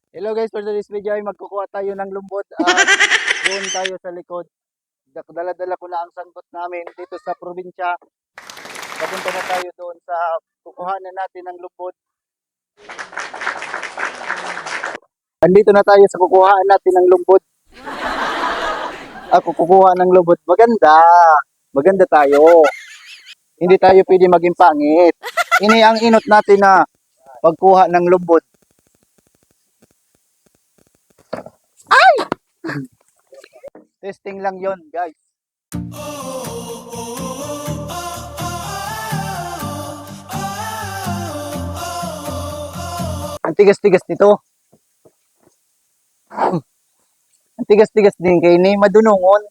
Hello guys, for today's video ay magkukuha tayo ng lumbod at doon tayo sa likod. Dala-dala ko na ang sangkot namin dito sa probinsya. Papunta na tayo doon sa kukuhanan natin ng lumbod. Andito na tayo sa kukuhaan natin ng lumbod. Ako kukuha ng lumbod. Maganda. Maganda tayo. Hindi tayo pwede maging pangit. Ini ang inot natin na pagkuha ng lumbod. Testing lang yon guys. Ang tigas-tigas nito. Ang tigas-tigas din kay ni madunungon.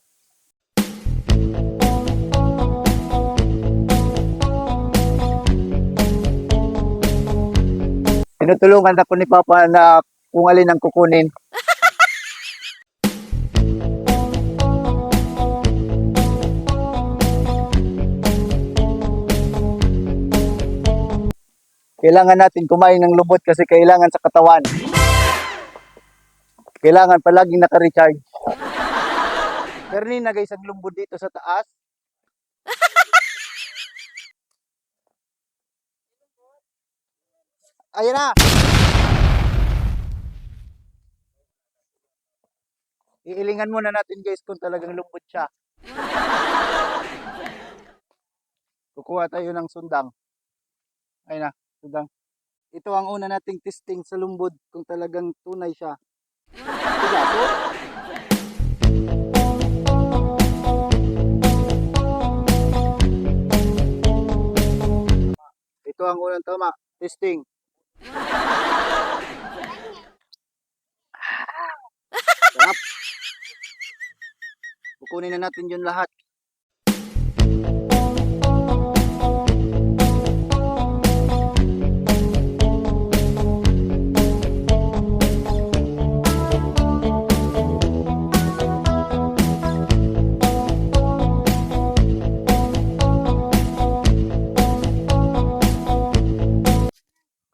Tinutulungan ako ni Papa na kung alin ang kukunin. Kailangan natin kumain ng lubot kasi kailangan sa katawan. Kailangan palaging naka-recharge. Pero na guys, ang lumbod dito sa taas. Ayan na! Iilingan muna natin guys kung talagang lumbod siya. Kukuha tayo ng sundang. Ayun na, sundang. Ito ang una nating testing sa lumbod kung talagang tunay siya. Tigaso? Ito ang unang tama. Testing. Sarap. Kukunin na natin yun lahat.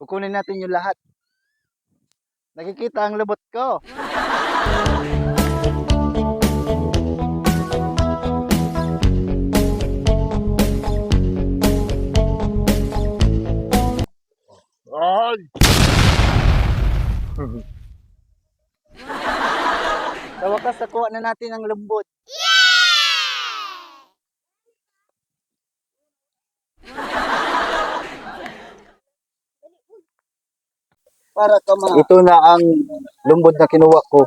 Kukunin natin yung lahat. Nakikita ang lubot ko. Ay! Sa wakas, nakuha na natin ang lumbot. Para ito na ang lumbod na kinuha ko.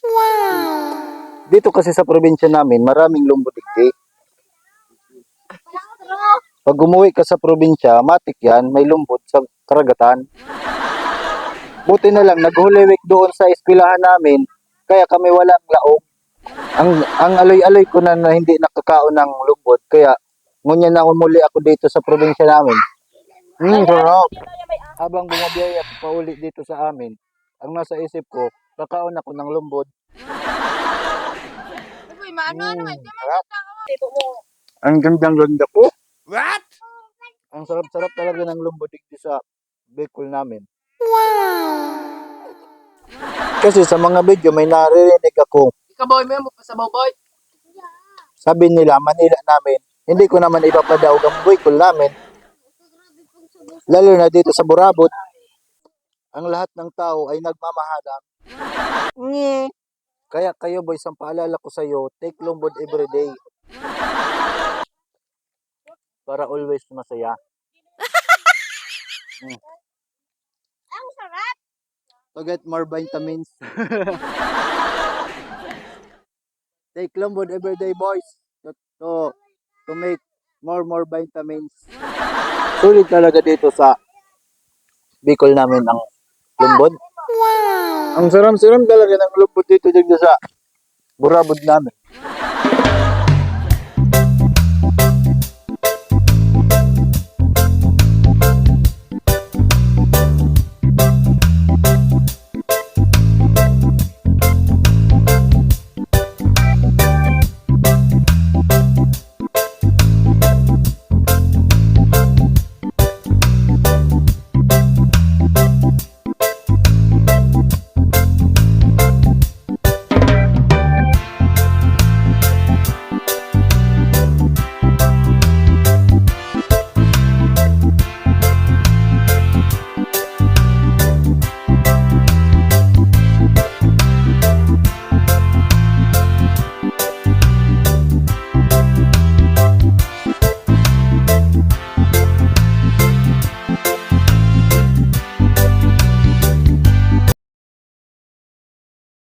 Wow! Dito kasi sa probinsya namin, maraming lumbod ikti. Pag umuwi ka sa probinsya, matik yan, may lumbod sa karagatan. Buti na lang, nag-Holy Week doon sa eskwelahan namin, kaya kami walang laog. Ang aloy-aloy ko na hindi nakakaon ng lumbod, kaya ngunyan na umuli ako dito sa probinsya namin. Sarap. Habang bumabiyaya ako pauli dito sa amin, ang nasa isip ko, kakaon ako ng lumbod. Sarap. Ang gandang-ganda ko. What? Ang sarap-sarap talaga ng lumbod dito sa Bicol namin. Wow! Kasi sa mga video may naririnig ako. Ikaboy mo mo sa boy. Sabi nila, Manila namin. Hindi ko naman ipapadaog ang Bicol namin. Lalo na dito sa Burabot, ang lahat ng tao ay nagmamahalan. Nge. Kaya kayo boys, ang paalala ko sa iyo, take lumbod every day. Para always masaya. Ang sarap. To get more vitamins. Take lumbod every day boys. To make more vitamins. Sulit talaga dito sa Bicol namin ang lumbod. Wow! Ang saram-saram talaga ng lumbod dito sa Burabod namin.